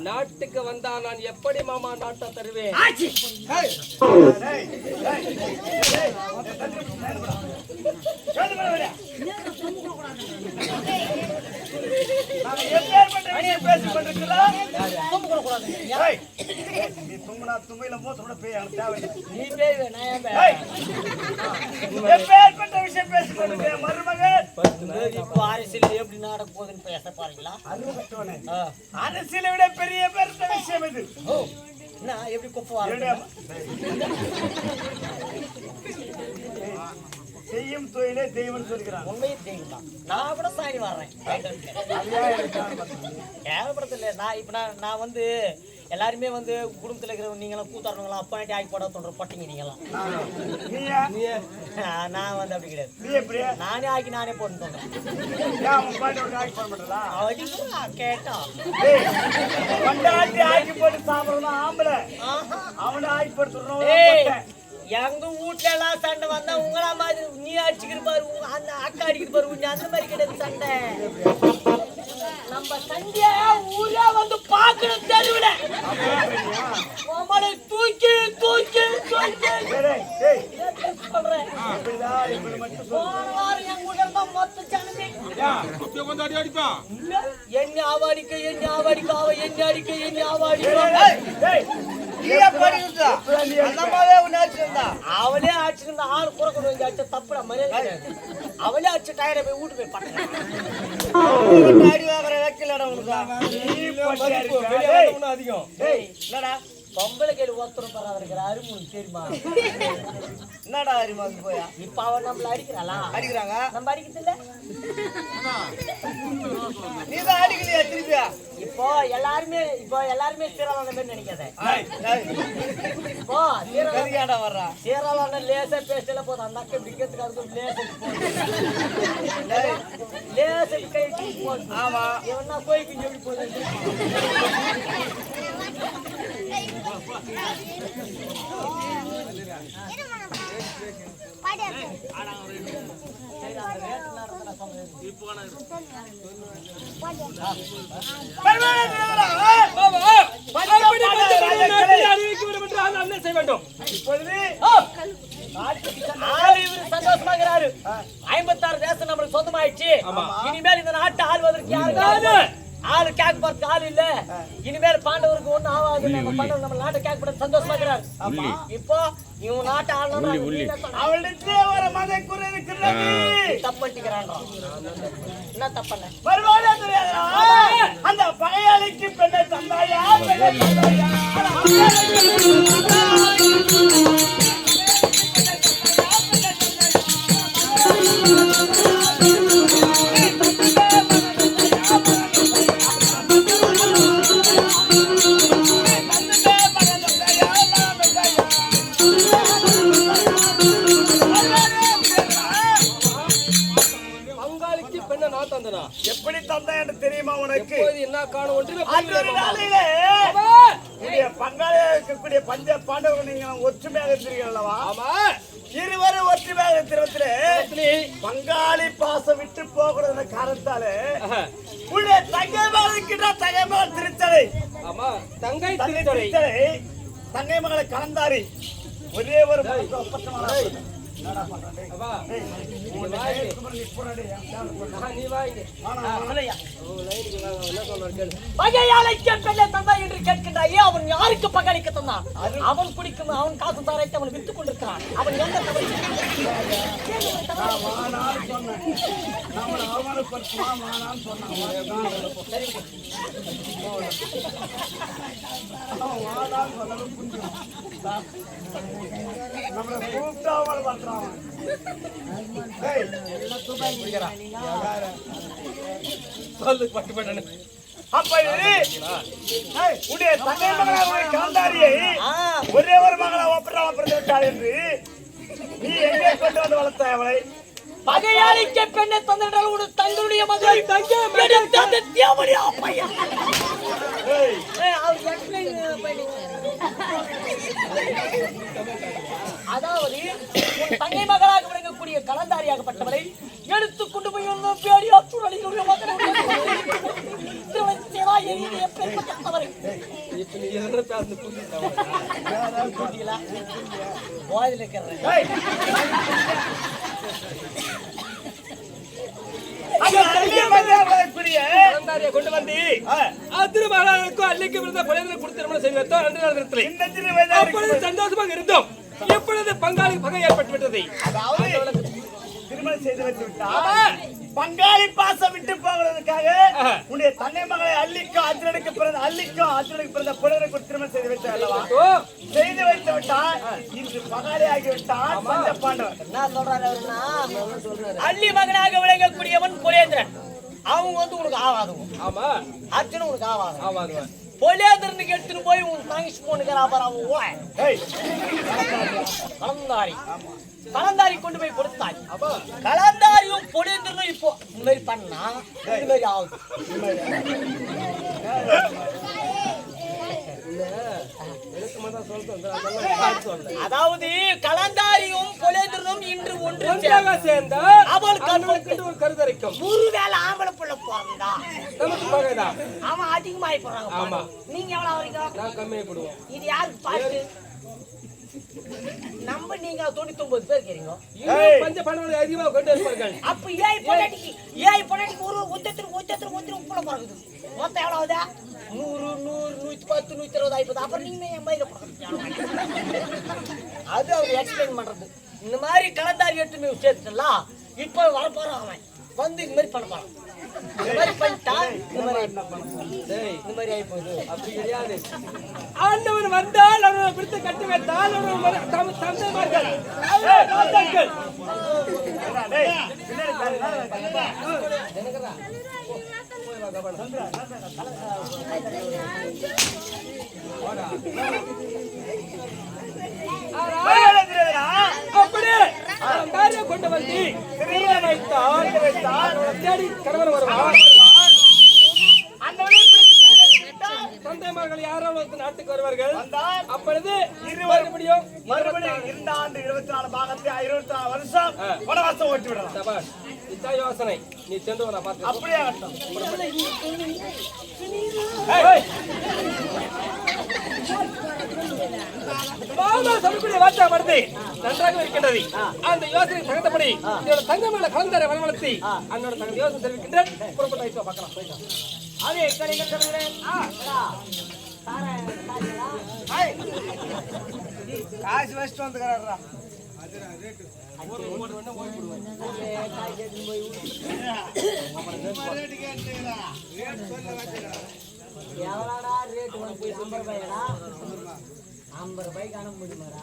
நாட்டுக்கு வந்தா நான் எப்படி மாமா நாட்டை தருவேன்? அரசியல் எப்படி நடக்க போகுதுன்னு பேச பாருங்களா? அரசியலை விட பெரிய பெருத்த விஷயம் இது. எப்படி கொப்ப செய்யும் தொழிலே தெய்வம் சொல்கிறான். உண்மையும் தெய்வம் தான். நான் கூட சாணி வர்றேன் கேவலப்படத்துல. நான் இப்ப நான் வந்து எல்லாருமே வந்து குடும்பத்துல இருக்கிறவங்க நீங்களாம் கூத்தாடுறவங்களா அப்பா ஆக்கி போட தோன்ற பட்டிங்க நீங்களாம். நான் வந்து அப்படி கிடையாது. நானே ஆக்கி நானே போட்டு கேட்டா ஆக்கி போட்டு சாப்பிடணும் ஆம்பளை அவனை ஆக்கி போட்டு சொல்றோம். எங்க வீட்டுல எல்லாம் சண்டை வந்தா உங்களா மாதிரி நீ அடிச்சுக்கிற பாரு, அந்த அக்கா அடிக்கிற பாரு, அந்த மாதிரி கிடையாது சண்டை. நம்ம சண்டைய ஊரே வந்து பாக்கணும் தெருவுல தூக்கி தூக்கி தூக்கி என்ன ஆவாடிக்க அவ என்ன அடிக்க என்ன ஆவாடிக்க அவளே அடிச்சிருந்தா ஆறு புறக்கணும் வந்து அடிச்ச தப்புடா மரியாதை அவளே அடிச்ச டயரை போய் வீட்டு போய் பட்டேன் அடி வாங்குற வைக்கலடா உனக்கு அதிகம் என்னடா பொம்பளை கேள்வி ஒருத்தரும் பரவாயில்ல இருக்கிற அருமுன்னு தெரியுமா என்னடா அருமா போயா இப்ப அவன் நம்மள அடிக்கிறாளா அடிக்கிறாங்க நம்ம அடிக்கிறது இல்ல நீதான் அடிக்கலையா திருப்பியா இப்போ எல்லாருமே சீராளான மாதிரி நினைக்காத இப்போ சீராளா வர்றா சீராளான லேசா பேசல போதும் அந்த அக்கா விக்கிறதுக்காக லேசா கை போது ஆமா இவனா போய்க்கு எப்படி போகுது சந்தோஷமாகிறாரு 56 தேசம் நம்மளுக்கு சொந்தமாயிடுச்சு இனிமேல் இந்த நாட்டை ஆள்வதற்கு யாரு ஆளு கேட்க போறதுக்கு ஆள் இல்ல இனிமேல் பாண்டவருக்கு ஒண்ணும் ஆகாது நம்ம பாண்டவர் நம்ம நாட்டை கேட்க போறது சந்தோஷமாக்கிறாரு இப்போ இவன் நாட்டை ஆளணும் அவளுக்கு ஒரு மத குறை இருக்கிறது தப்பட்டிக்கிறான் என்ன தப்பண்ண வருவாளே தெரியாதா அந்த பகையாளிக்கு பெண்ணை தந்தாயா எப்படி தந்தா என்று தெரியுமா உனக்கு என்ன காணும் பங்காளியா இருக்கக்கூடிய பஞ்ச பாண்டவர்கள் நீங்க ஒற்றுமையாக இருக்கிறீர்களவா இருவரும் ஒற்றுமையாக இருக்கிற பங்காளி பாசம் விட்டு போகக்கூடிய காரணத்தாலே உடைய தங்கை மகளுக்கிட்ட தங்கை மகள் திருச்சலை தங்கை மகளை கலந்தாரி ஒரே ஒரு கேட்கின்றாயே அவன் யாருக்கு பங்களிக்க தந்தான் அவன் குடிக்கும் அவன் காசு தாரைத்து அவன் வித்துக் கொண்டிருக்கிறான் அவன் எந்த ஒரே ஒரு மகளை ஒப்படைத்து விட்டாள் என்று நீ எங்கே கொண்டு வந்து வளர்த்த அவளை பகையாளிக்க பெண்ணை தந்தோட தங்களுடைய மகளை அதாவது தங்கை மகளாக விளங்கக்கூடிய கலந்தாரியாகப்பட்டவரை எடுத்து கொண்டு போய் கொண்டு வந்து திருமகளுக்கும் அள்ளிக்கு சந்தோஷமாக இருந்தோம். எப்பொழுது பங்காளி பகை ஏற்பட்டு விட்டது, திருமணம் செய்து வைத்து விட்டார். பங்காளி பாசம் விட்டு போகிறதுக்காக உன்னுடைய தன்னை மகளை அள்ளிக்கும் அர்ஜுனனுக்கு பிறந்த புலருக்கு திருமணம் செய்து வைத்தார் அல்லவா? செய்து வைத்து விட்டார். இன்று பங்காளி ஆகிவிட்டார் பஞ்ச பாண்டவர். என்ன சொல்றாரு? அள்ளி மகனாக விளங்கக்கூடியவன் புலேந்திரன். அவங்க வந்து உனக்கு ஆவாதுங்க. ஆமா, அர்ஜுனன் உனக்கு ஆவாது. பொலேந்திரனுக்கு எடுத்துட்டு போய் உன் தங்கச்சி போனுக்கிறா பாரு. அவன் கலந்தாரி கொண்டு போய் கொடுத்தாய். கலந்தாரியும் பொலேந்திரனும் இப்போ இந்த மாதிரி பண்ணா இந்த மாதிரி ஆகுது. அதாவது கலந்தாரியும் பொலேந்திரனும் இன்று ஒன்றாக சேர்ந்த அவளுக்கு ஒரு கருதரிக்கும் ஒருவேளை ஆம்பளை புள்ள போறா நமக்கு பகைதான். அவன் அதிகமாயி போறாங்க. ஆமா. நீங்க எவ்வளவு வரீங்க? நான் கம்மியா போடுவோம். இது யாருக்கு பாட்டு? நம்ம நீங்க 99 பேர் கேறீங்க. பஞ்ச பணங்களை அதிகமா கொண்டு இருப்பார்கள். அப்ப ஏய் பொண்டாட்டிக்கு ஒரு ஒருத்தர் உப்புல போறது. மொத்தம் எவ்வளவுதா? 100 110 120 ஆயிப்போது. அப்புறம் நீங்க என் பையில போடுறீங்க. அது அவர் எக்ஸ்பிளைன் பண்றது. இந்த மாதிரி கலந்தாரி எடுத்து நீ சேர்த்துலாம். இப்போ வர போறான் அவன். வந்து இந்த மாதிரி பண்ண போறான். இந்த மாதிரி பண்ணிட்டா இந்த மாதிரி ஆயிப்போகுது. அப்படி கிடையாது. ஆண்டவன் வந்தால் அவனை பிடித்து கட்டி வைத்தால் தந்தைமார்கள் அப்படியே கொண்டு வந்து வைத்தால் தேடி கணவன் வருவான். தந்தைமார்கள் யாராவது நாட்டுக்கு வருவார்கள். அப்பொழுது மறுபடியும் 2 ஆண்டு 24 பாகத்தை 24 வருஷம் வனவாசம் ஓட்டி விடலாம். இதான் யோசனை. நீ சென்று நான் பார்த்து அப்படியே ஆகட்டும். நன்றாக இருக்கின்றது. அந்த யோசனை தகுந்தபடி தங்கமான கலந்தாரை வரவழைத்து அன்னோட தகுந்த யோசனை தெரிவிக்கின்றேன். புறப்பட்டு பார்க்கலாம். அதே கிடைக்கிறேன். காசு வச்சுட்டு வந்துக்கிறாரா? எவ்வளோடா ரேட்டு வந்து போய் 50 ரூபாய்டா? 50 ரூபாய்க்கு அனுப்ப முடியுமாடா?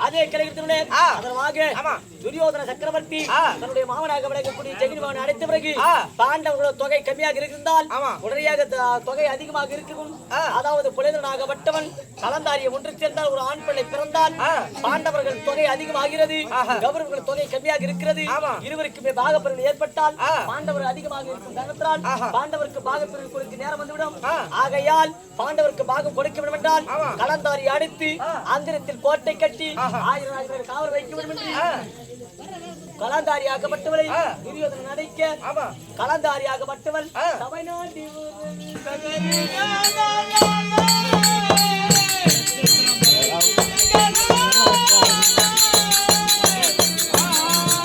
அதே கிடைக்கிறதுனே அதனாக துரியோதன சக்கரவர்த்தி தன்னுடைய மாமனாக விளங்கக்கூடிய ஜெகன்மோகனை அடைத்த பிறகு பாண்டவர்களோட தொகை கம்மியாக இருந்தால் உடனடியாக தொகை அதிகமாக இருக்கும். அதாவது புலேதனாகப்பட்டவன் கலந்தாரியை ஒன்று சேர்ந்தால் ஒரு ஆண் பிள்ளை பிறந்தால் பாண்டவர்கள் தொகை அதிகமாகிறது, கௌரவர்கள் தொகை கம்மியாக இருக்கிறது. இருவருக்குமே பாகப்பிரிவு ஏற்பட்டால் பாண்டவர் அதிகமாக இருக்கும் காரணத்தால் பாண்டவருக்கு பாகப்பிரிவு கொடுக்க நேரம் வந்துவிடும். ஆகையால் பாண்டவருக்கு பாகம் கொடுக்க வேண்டும் என்றால் கலந்தாரி அடித்து அந்தரத்தில் கோட்டை கட்டி 1000 பேர் காவல் வைக்க வேண்டும் என்று கலந்தாரியாகப்பட்டவளை துரியோதனன் அடைக்க கலந்தாரியாகப்பட்டவள் சபை நாட்டி